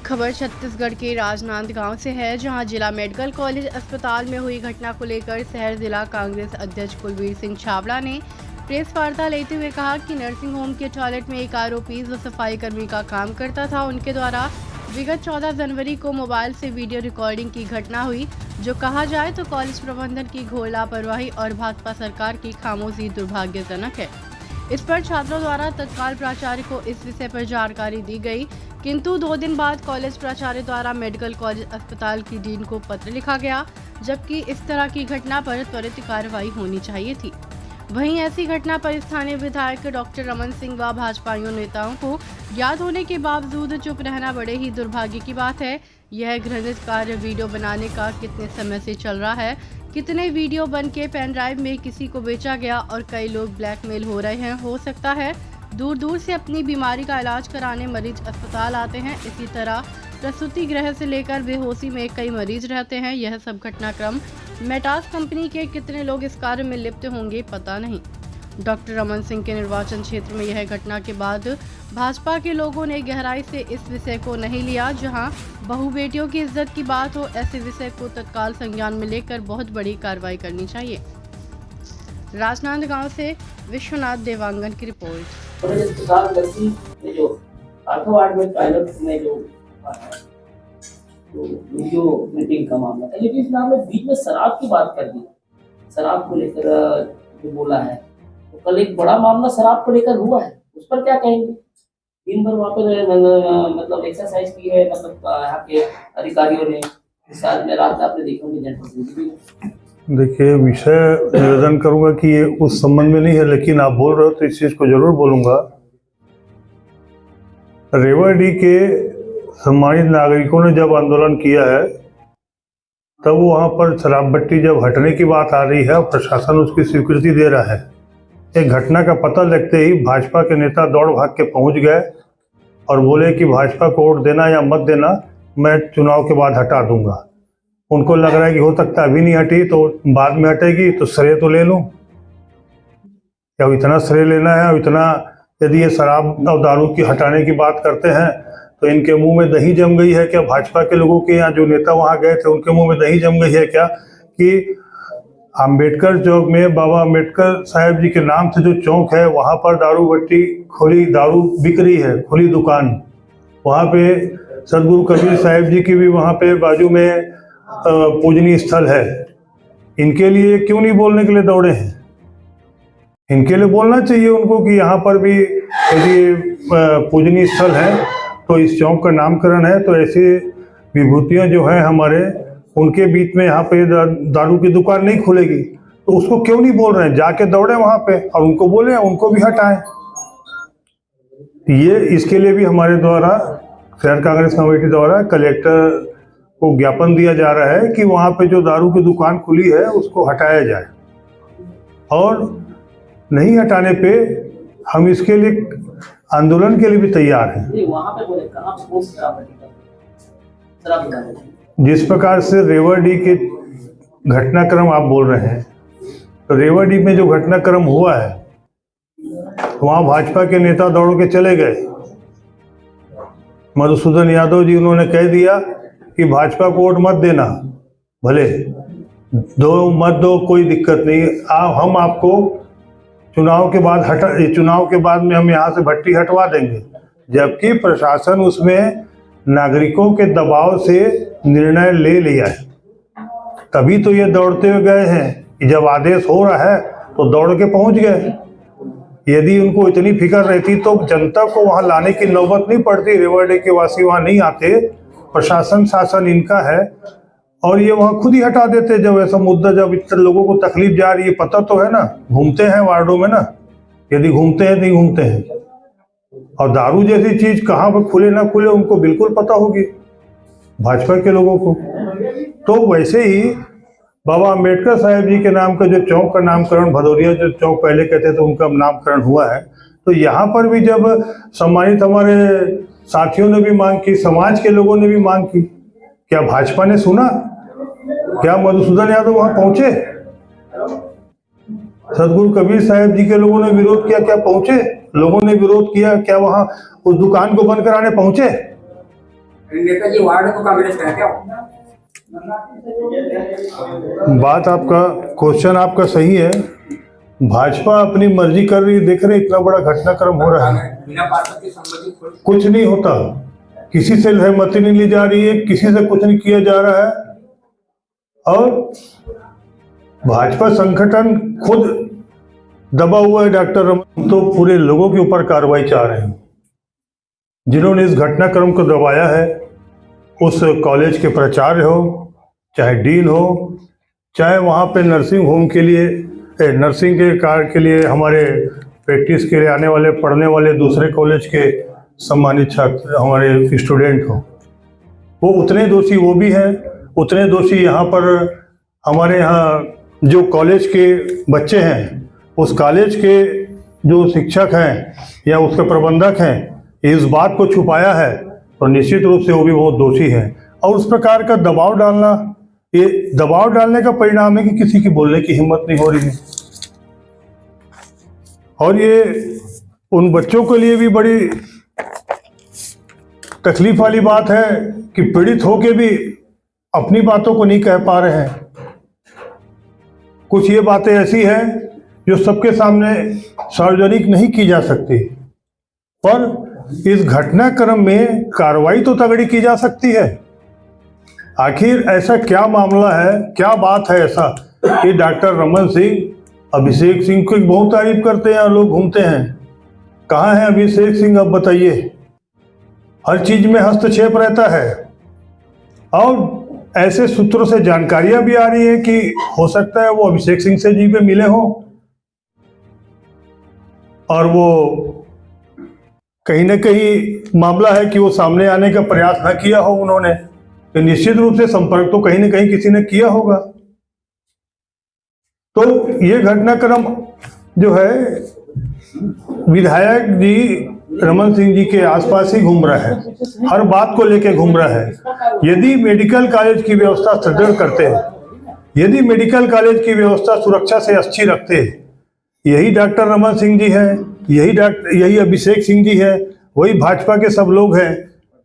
खबर छत्तीसगढ़ के राजनांदगांव से है, जहां जिला मेडिकल कॉलेज अस्पताल में हुई घटना को लेकर शहर जिला कांग्रेस अध्यक्ष कुलवीर सिंह छाबड़ा ने प्रेस वार्ता लेते हुए कहा कि नर्सिंग होम के टॉयलेट में एक आरोपी जो सफाई कर्मी का काम करता था, उनके द्वारा विगत 14 जनवरी को मोबाइल से वीडियो रिकॉर्डिंग की घटना हुई, जो कहा जाए तो कॉलेज प्रबंधन की घोर लापरवाही और भाजपा सरकार की खामोशी दुर्भाग्यजनक है। इस पर छात्रों द्वारा तत्काल प्राचार्य को इस विषय पर जानकारी दी गई, किंतु 2 दिन बाद कॉलेज प्राचार्य द्वारा मेडिकल कॉलेज अस्पताल की डीन को पत्र लिखा गया, जबकि इस तरह की घटना पर त्वरित कार्रवाई होनी चाहिए थी। वहीं ऐसी घटना पर स्थानीय विधायक डॉक्टर रमन सिंह व भाजपाइयों नेताओं को ज्ञात होने के बावजूद चुप रहना बड़े ही दुर्भाग्य की बात है। यह घृणित कार्य वीडियो बनाने का कितने समय से चल रहा है, कितने वीडियो बन के पेन ड्राइव में किसी को बेचा गया और कई लोग ब्लैकमेल हो रहे हैं। हो सकता है दूर दूर से अपनी बीमारी का इलाज कराने मरीज अस्पताल आते हैं। इसी तरह प्रसूति गृह से लेकर बेहोशी में कई मरीज रहते हैं। यह सब घटनाक्रम मेटास कंपनी के कितने लोग इस कार्य में लिप्त होंगे पता नहीं। डॉक्टर रमन सिंह के निर्वाचन क्षेत्र में यह घटना के बाद भाजपा के लोगों ने गहराई से इस विषय को नहीं लिया। जहां बहू बेटियों की इज्जत की बात हो, ऐसे विषय को तत्काल संज्ञान में लेकर बहुत बड़ी कार्रवाई करनी चाहिए। राजनांदगांव से विश्वनाथ देवांगन की रिपोर्ट। वीडियो मीटिंग का मामला था, लेकिन इसमें आपने बीच में शराब की बात कर दी। शराब को लेकर जो बोला है, तो कल एक बड़ा मामला शराब को लेकर हुआ है, उस पर क्या कहेंगे? दिन भर वहाँ पर मतलब एक्सरसाइज की है, मतलब यहाँ के अधिकारियों ने, साथ में रात आपने देखा कि जनता। देखिए, विषय निवेदन करूंगा कि ये उस संबंध में नहीं है, लेकिन आप बोल रहे हो तो इस चीज को जरूर बोलूंगा। रेवाड़ी के सम्मानित नागरिकों ने जब आंदोलन किया है, तब वहां पर शराबबट्टी जब हटने की बात आ रही है और प्रशासन उसकी स्वीकृति दे रहा है, एक घटना का पता लगते ही भाजपा के नेता दौड़ भाग के पहुंच गए और बोले कि भाजपा को वोट देना या मत देना, मैं चुनाव के बाद हटा दूंगा। उनको लग रहा है कि हो सकता है अभी नहीं हटी तो बाद में हटेगी, तो श्रेय तो ले लूं। क्या इतना श्रेय लेना है? और इतना यदि ये शराब और दारू की हटाने की बात करते हैं तो इनके मुंह में दही जम गई है क्या? भाजपा के लोगों के यहाँ जो नेता वहां गए थे उनके मुंह में दही जम गई है क्या कि अंबेडकर चौक में बाबा अंबेडकर साहब जी के नाम से जो चौक है, वहां पर दारू भट्टी खुली, दारू बिक रही है, खुली दुकान। वहां पे सदगुरु कबीर साहब जी की भी वहां पे बाजू में पूजनीय स्थल है। इनके लिए क्यों नहीं बोलने के लिए दौड़े हैं? इनके लिए बोलना चाहिए उनको कि यहाँ पर भी यदि पूजनीय स्थल है तो इस चौक का नामकरण है, तो ऐसी विभूतियाँ जो हैं हमारे, उनके बीच में यहाँ पे दारू की दुकान नहीं खुलेगी, तो उसको क्यों नहीं बोल रहे हैं? जाके दौड़े वहाँ पे और उनको बोले, उनको भी हटाएं। ये इसके लिए भी हमारे द्वारा शहर कांग्रेस कमेटी द्वारा कलेक्टर को ज्ञापन दिया जा रहा है कि वहाँ पे जो दारू की दुकान खुली है उसको हटाया जाए, और नहीं हटाने पे हम इसके लिए आंदोलन के लिए भी तैयार हैं। वहाँ पे बोले कहाँ जिस प्रकार से रेवाड़ी के घटनाक्रम आप बोल रहे हैं, तो रेवाड़ी में जो घटनाक्रम हुआ है, वहाँ भाजपा के नेता दौड़ के चले गए। मधुसूदन यादव जी, उन्होंने कह दिया कि भाजपा को वोट मत देना, भले दो मत दो, कोई दिक्कत नहीं, हम आपको चुनाव के बाद में हम यहाँ से भट्टी हटवा देंगे। जबकि प्रशासन उसमें नागरिकों के दबाव से निर्णय ले लिया है, तभी तो ये दौड़ते हुए गए हैं कि जब आदेश हो रहा है तो दौड़ के पहुंच गए। यदि उनको इतनी फिक्र रहती तो जनता को वहां लाने की नौबत नहीं पड़ती, रेवाड़ी के वासी वहां नहीं आते। प्रशासन शासन इनका है और ये वहां खुद ही हटा देते। जब ऐसा मुद्दा, जब इतने लोगों को तकलीफ जा रही है, पता तो है ना, घूमते हैं वार्डों में ना, यदि घूमते हैं नहीं घूमते हैं। और दारू जैसी चीज कहाँ पर खुले ना खुले उनको बिल्कुल पता होगी, भाजपा के लोगों को। तो वैसे ही बाबा अंबेडकर साहब जी के नाम का जो चौक का नामकरण, भदौरिया जो चौक पहले कहते थे, उनका नामकरण हुआ है। तो यहाँ पर भी जब सम्मानित हमारे साथियों ने भी मांग की, समाज के लोगों ने भी मांग की, क्या भाजपा ने सुना? क्या मधुसूदन यादव वहां पहुंचे? सदगुरु कबीर साहब जी के लोगों ने विरोध किया, क्या पहुंचे? लोगों ने विरोध किया, क्या वहां उस दुकान को बंद कराने पहुंचे? नेताजी वार्ड को कांग्रेस का है क्या? बात आपका, क्वेश्चन आपका सही है। भाजपा अपनी मर्जी कर रही है, देख रहे इतना बड़ा घटनाक्रम हो रहा है, बिना पार्षद के संबंधित कुछ नहीं होता, किसी से सहमति नहीं ली जा रही है, किसी से कुछ नहीं किया जा रहा है। और भाजपा संगठन खुद दबा हुआ है। डॉक्टर रमन तो पूरे लोगों के ऊपर कार्रवाई चाह रहे हैं। जिन्होंने इस घटनाक्रम को दबाया है, उस कॉलेज के प्राचार्य हो, चाहे डीन हो, चाहे वहाँ पे नर्सिंग होम के लिए, नर्सिंग के कार्य के लिए हमारे प्रैक्टिस के लिए आने वाले, पढ़ने वाले दूसरे कॉलेज के सम्मानित छात्र, हमारे स्टूडेंट हो, वो उतने दोषी वो भी हैं, उतने दोषी यहाँ पर हमारे यहाँ जो कॉलेज के बच्चे हैं, उस कॉलेज के जो शिक्षक हैं या उसके प्रबंधक हैं, इस बात को छुपाया है तो निश्चित रूप से वो भी बहुत दोषी है। और उस प्रकार का दबाव डालना, ये दबाव डालने का परिणाम है कि किसी की बोलने की हिम्मत नहीं हो रही है। और ये उन बच्चों के लिए भी बड़ी तकलीफ वाली बात है कि पीड़ित होके भी अपनी बातों को नहीं कह पा रहे हैं। कुछ ये बातें ऐसी हैं जो सबके सामने सार्वजनिक नहीं की जा सकती, पर इस घटनाक्रम में कार्रवाई तो तगड़ी की जा सकती है। आखिर ऐसा क्या मामला है, क्या बात है ऐसा कि डॉक्टर रमन सिंह अभिषेक सिंह को बहुत तारीफ करते हैं और लोग घूमते हैं। कहाँ है अभिषेक सिंह, अब बताइए। हर चीज में हस्तक्षेप रहता है और ऐसे सूत्रों से जानकारियां भी आ रही है कि हो सकता है वो अभिषेक सिंह से जी पे मिले हों और वो कहीं ना कहीं मामला है कि वो सामने आने का प्रयास न किया हो उन्होंने, तो निश्चित रूप से संपर्क तो कहीं ना कहीं किसी ने किया होगा। तो ये घटनाक्रम जो है विधायक जी रमन सिंह जी के आसपास ही घूम रहा है, हर बात को लेके घूम रहा है। यदि मेडिकल कॉलेज की व्यवस्था सुदृढ़ करते हैं, यदि मेडिकल कॉलेज की व्यवस्था सुरक्षा से अच्छी रखते हैं, यही डॉक्टर रमन सिंह जी हैं, यही अभिषेक सिंह जी है, वही भाजपा के सब लोग हैं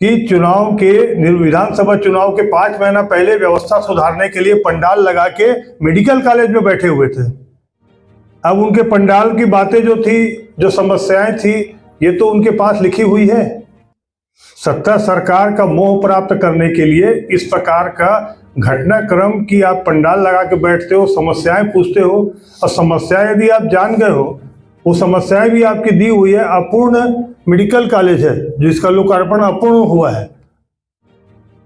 कि चुनाव के, विधानसभा चुनाव के 5 महीना पहले व्यवस्था सुधारने के लिए पंडाल लगा के मेडिकल कॉलेज में बैठे हुए थे। अब उनके पंडाल की बातें जो थी, जो समस्याएं थी, ये तो उनके पास लिखी हुई है। सत्ता सरकार का मोह प्राप्त करने के लिए इस प्रकार का घटनाक्रम कि आप पंडाल लगा के बैठते हो, समस्याएं पूछते हो, और समस्याएं यदि आप जान गए हो, वो समस्याएं भी आपकी दी हुई है। अपूर्ण मेडिकल कॉलेज है जिसका लोकार्पण अपूर्ण हुआ है,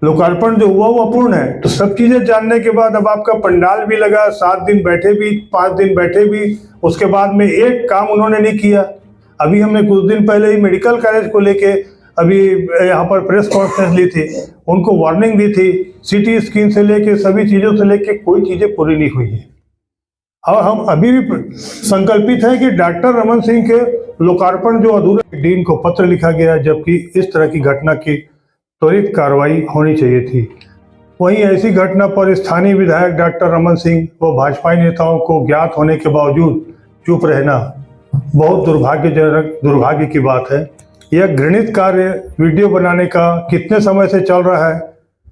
लोकार्पण जो हुआ वो अपूर्ण है। तो सब चीजें जानने के बाद अब आपका पंडाल भी लगा, 7 दिन बैठे भी, 5 दिन बैठे भी, उसके बाद में एक काम उन्होंने नहीं किया। अभी हमने कुछ दिन पहले ही मेडिकल कॉलेज को लेके अभी यहाँ पर प्रेस कॉन्फ्रेंस ली थी, उनको वार्निंग दी थी, सिटी स्कैन से लेके सभी चीज़ों से लेके कोई चीज़ें पूरी नहीं हुई है। और हम अभी भी संकल्पित हैं कि डॉक्टर रमन सिंह के लोकार्पण जो अधूरा, डीन को पत्र लिखा गया, जबकि इस तरह की घटना की त्वरित कार्रवाई होनी चाहिए थी। वहीं ऐसी घटना पर स्थानीय विधायक डॉक्टर रमन सिंह व भाजपाई नेताओं को ज्ञात होने के बावजूद चुप रहना बहुत दुर्भाग्य की बात है। यह घृणित कार्य वीडियो बनाने का कितने समय से चल रहा है,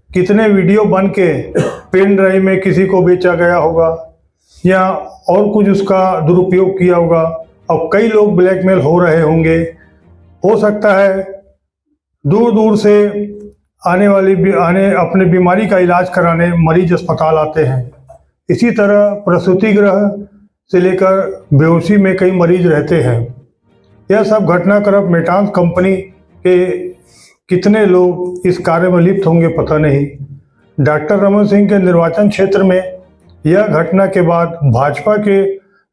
कितने वीडियो बन के पेन ड्राइव में किसी को बेचा गया होगा या और कुछ उसका दुरुपयोग किया होगा, और कई लोग ब्लैकमेल हो रहे होंगे। हो सकता है दूर दूर से आने अपने बीमारी का इलाज कराने मरीज अस्पताल आते हैं। इसी तरह प्रसूति गृह से लेकर बेहोशी में कई मरीज रहते हैं। यह सब घटनाक्रम मेटांस कंपनी के कितने लोग इस कार्य में लिप्त होंगे पता नहीं। डॉक्टर रमन सिंह के निर्वाचन क्षेत्र में यह घटना के बाद भाजपा के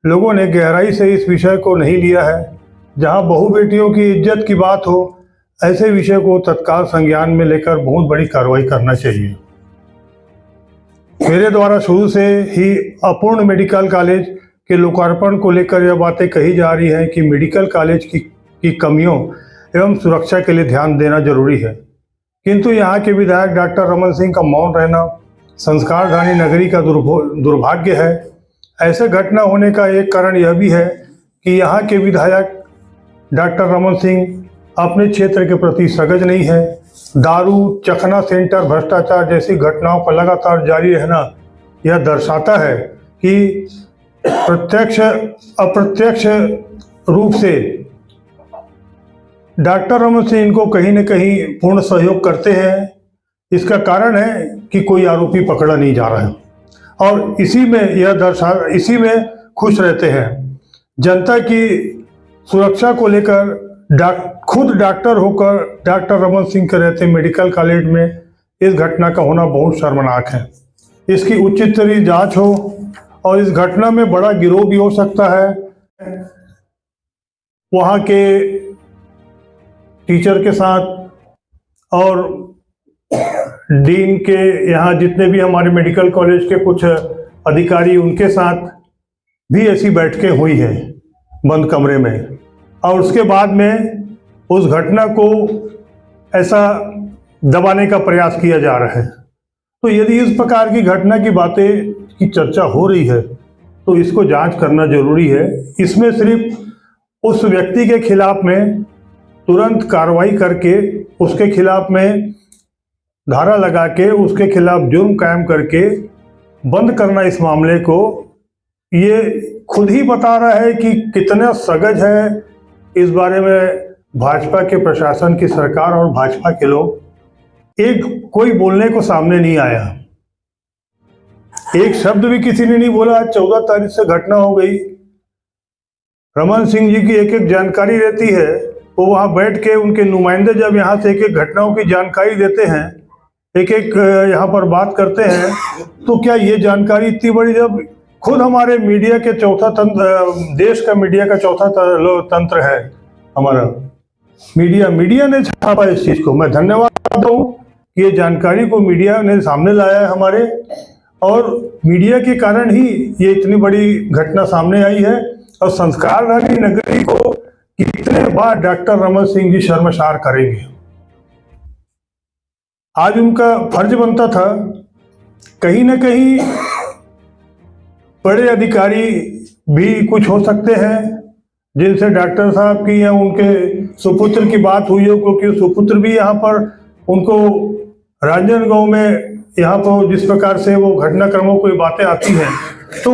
लोगों ने गहराई से इस विषय को नहीं लिया है। जहां बहु बेटियों की इज्जत की बात हो, ऐसे विषय को तत्काल संज्ञान में लेकर बहुत बड़ी कार्रवाई करना चाहिए। मेरे द्वारा शुरू से ही अपूर्ण मेडिकल कॉलेज के लोकार्पण को लेकर यह बातें कही जा रही हैं कि मेडिकल कॉलेज की कमियों एवं सुरक्षा के लिए ध्यान देना जरूरी है, किंतु यहाँ के विधायक डॉक्टर रमन सिंह का मौन रहना संस्कारधानी नगरी का दुर्भाग्य है। ऐसे घटना होने का एक कारण यह भी है कि यहाँ के विधायक डॉक्टर रमन सिंह अपने क्षेत्र के प्रति सजग नहीं है। दारू, चखना सेंटर, भ्रष्टाचार जैसी घटनाओं का लगातार जारी रहना यह दर्शाता है कि प्रत्यक्ष अप्रत्यक्ष रूप से डॉक्टर रमन सिंह इनको कहीं न कहीं पूर्ण सहयोग करते हैं। इसका कारण है कि कोई आरोपी पकड़ा नहीं जा रहा है और इसी में खुश रहते हैं। जनता की सुरक्षा को लेकर खुद डॉक्टर होकर डॉक्टर रमन सिंह के रहते मेडिकल कॉलेज में इस घटना का होना बहुत शर्मनाक है। इसकी उचित स्तरीय जांच हो और इस घटना में बड़ा गिरोह भी हो सकता है। वहाँ के टीचर के साथ और डीन के यहाँ जितने भी हमारे मेडिकल कॉलेज के कुछ अधिकारी उनके साथ भी ऐसी बैठकें हुई हैं बंद कमरे में और उसके बाद में उस घटना को ऐसा दबाने का प्रयास किया जा रहा है। तो यदि इस प्रकार की घटना की बातें की चर्चा हो रही है तो इसको जांच करना जरूरी है। इसमें सिर्फ उस व्यक्ति के खिलाफ में तुरंत कार्रवाई करके उसके खिलाफ में धारा लगा के उसके खिलाफ जुर्म कायम करके बंद करना इस मामले को, ये खुद ही बता रहा है कि कितना सगज है इस बारे में भाजपा के प्रशासन की सरकार और भाजपा के लोग। एक कोई बोलने को सामने नहीं आया, एक शब्द भी किसी ने नहीं बोला। 14 तारीख से घटना हो गई, रमन सिंह जी की एक एक जानकारी रहती है, वो वहाँ बैठ के उनके नुमाइंदे जब यहाँ से एक एक घटनाओं की जानकारी देते हैं, एक एक यहाँ पर बात करते हैं, तो क्या ये जानकारी इतनी बड़ी, जब खुद हमारे मीडिया के चौथा तंत्र, देश का मीडिया का चौथा तंत्र है हमारा मीडिया ने छापा इस चीज को। मैं धन्यवाद दूं कि ये जानकारी को मीडिया ने सामने लाया है हमारे, और मीडिया के कारण ही ये इतनी बड़ी घटना सामने आई है। और संस्कारधारी नगरी को कितने बार डॉक्टर रमन सिंह जी शर्मसार करेंगे। आज उनका फर्ज बनता था, कहीं ना कहीं बड़े अधिकारी भी कुछ हो सकते हैं जिनसे डॉक्टर साहब की या उनके सुपुत्र की बात हुई हो, क्योंकि सुपुत्र भी यहाँ पर उनको राजनांदगांव में यहाँ पर जिस प्रकार से वो घटनाक्रमों को बातें आती हैं तो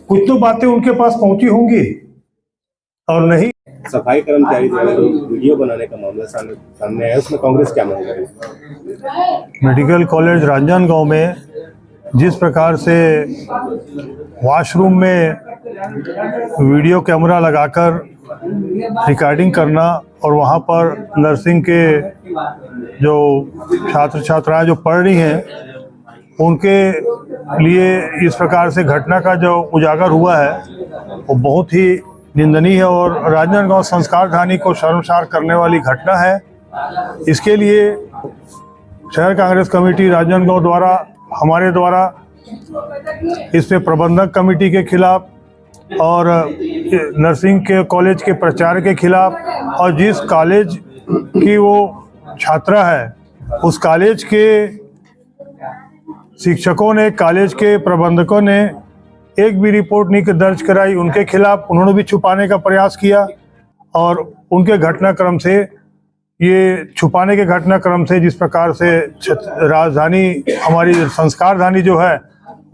कुछ तो बातें उनके पास पहुंची होंगी। और नहीं, सफाई कर्मचारी द्वारा जो वीडियो बनाने का मामला सामने आया, उसमें कांग्रेस क्या मांग रही है? मेडिकल कॉलेज राजनांदगांव में जिस प्रकार से वॉशरूम में वीडियो कैमरा लगाकर रिकॉर्डिंग करना और वहाँ पर नर्सिंग के जो छात्र छात्राएं जो पढ़ रही हैं उनके लिए इस प्रकार से घटना का जो उजागर हुआ है वो बहुत ही निंदनीय है और राजनांदगांव संस्कारधानी को शर्मसार करने वाली घटना है। इसके लिए शहर कांग्रेस कमेटी राजनांदगांव द्वारा, हमारे द्वारा इस पे प्रबंधक कमेटी के खिलाफ और नर्सिंग के कॉलेज के प्राचार्य के खिलाफ और जिस कॉलेज की वो छात्रा है उस कॉलेज के शिक्षकों ने, कॉलेज के प्रबंधकों ने एक भी रिपोर्ट नहीं दर्ज कराई, उनके खिलाफ उन्होंने भी छुपाने का प्रयास किया और उनके घटनाक्रम से, ये छुपाने के घटनाक्रम से जिस प्रकार से राजधानी हमारी संस्कारधानी जो है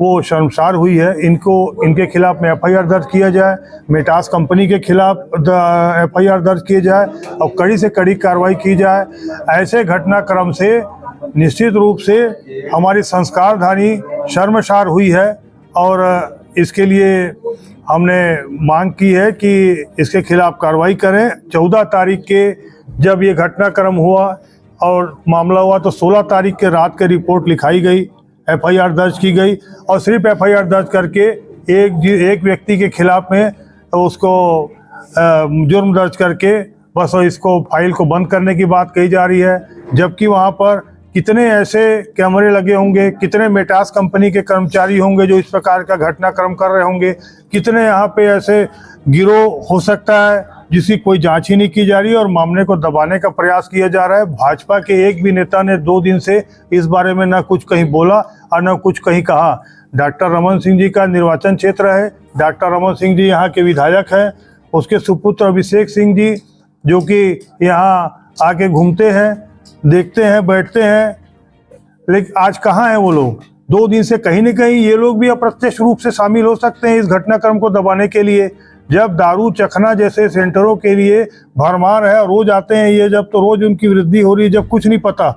वो शर्मसार हुई है, इनके खिलाफ में एफआईआर दर्ज किया जाए, मेटास कंपनी के खिलाफ एफआईआर दर्ज किया जाए और कड़ी से कड़ी कार्रवाई की जाए। ऐसे घटनाक्रम से निश्चित रूप से हमारी संस्कारधानी शर्मसार हुई है और इसके लिए हमने मांग की है कि इसके खिलाफ कार्रवाई करें। 14 तारीख के जब ये घटनाक्रम हुआ और मामला हुआ तो 16 तारीख के रात के रिपोर्ट लिखाई गई, एफआईआर दर्ज की गई और सिर्फ एफआईआर दर्ज करके एक व्यक्ति के खिलाफ में उसको जुर्म दर्ज करके बस इसको फाइल को बंद करने की बात कही जा रही है। जबकि वहाँ पर कितने ऐसे कैमरे लगे होंगे, कितने मेटास कंपनी के कर्मचारी होंगे जो इस प्रकार का घटनाक्रम कर रहे होंगे, कितने यहाँ पे ऐसे गिरोह हो सकता है जिसकी कोई जांच ही नहीं की जा रही और मामले को दबाने का प्रयास किया जा रहा है। भाजपा के एक भी नेता ने 2 दिन से इस बारे में न कुछ कहीं बोला और न कुछ कहीं कहा। डॉक्टर रमन सिंह जी का निर्वाचन क्षेत्र है, डॉक्टर रमन सिंह जी यहाँ के विधायक हैं, उसके सुपुत्र अभिषेक सिंह जी जो कि यहाँ आके घूमते हैं देखते हैं, बैठते हैं, लेकिन आज कहाँ हैं वो लोग? 2 दिन से कहीं न कहीं ये लोग भी अप्रत्यक्ष रूप से शामिल हो सकते हैं इस घटनाक्रम को दबाने के लिए। जब दारू चखना जैसे सेंटरों के लिए भरमार है, रोज आते हैं ये, जब तो रोज उनकी वृद्धि हो रही है, जब कुछ नहीं पता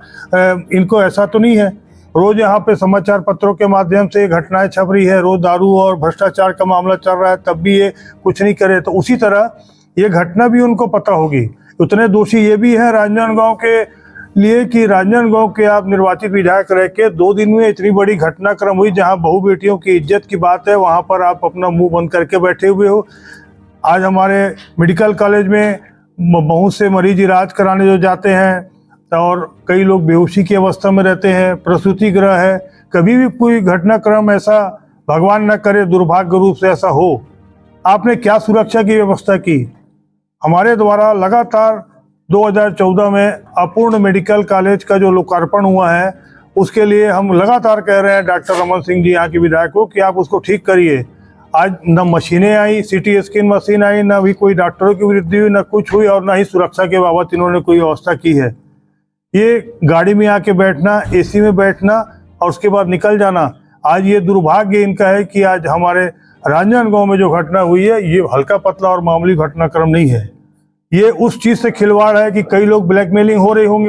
इनको, ऐसा तो नहीं है। रोज यहाँ पे समाचार पत्रों के माध्यम से घटनाएं छप रही है, रोज दारू और भ्रष्टाचार का मामला चल रहा है, तब भी ये कुछ नहीं करे। तो उसी तरह ये घटना भी उनको पता होगी। उतने दोषी ये भी है राजनांदगांव के लिए कि राजनांदगांव के आप निर्वाचित विधायक रह के 2 दिन में इतनी बड़ी घटनाक्रम हुई, जहां बहू बेटियों की इज्जत की बात है, वहां पर आप अपना मुंह बंद करके बैठे हुए हो। आज हमारे मेडिकल कॉलेज में बहुत से मरीज इलाज कराने जो जाते हैं और कई लोग बेहोशी की अवस्था में रहते हैं, प्रसूति गृह है, कभी भी कोई घटनाक्रम ऐसा भगवान न करे दुर्भाग्य रूप से ऐसा हो, आपने क्या सुरक्षा की व्यवस्था की? हमारे द्वारा लगातार 2014 में अपूर्ण मेडिकल कॉलेज का जो लोकार्पण हुआ है, उसके लिए हम लगातार कह रहे हैं डॉक्टर रमन सिंह जी यहाँ के विधायक को कि आप उसको ठीक करिए। आज न मशीनें आई, सीटी स्कैन मशीन आई, ना भी कोई डॉक्टरों की वृद्धि हुई, ना कुछ हुई, और ना ही सुरक्षा के बाबत इन्होंने कोई व्यवस्था की है। ये गाड़ी में आके बैठना, एसी में बैठना और उसके बाद निकल जाना, आज ये दुर्भाग्य इनका है कि आज हमारे राजनांदगांव में जो घटना हुई है ये हल्का पतला और मामूली घटनाक्रम नहीं है। ये उस चीज़ से खिलवाड़ है कि कई लोग ब्लैकमेलिंग हो रहे होंगे।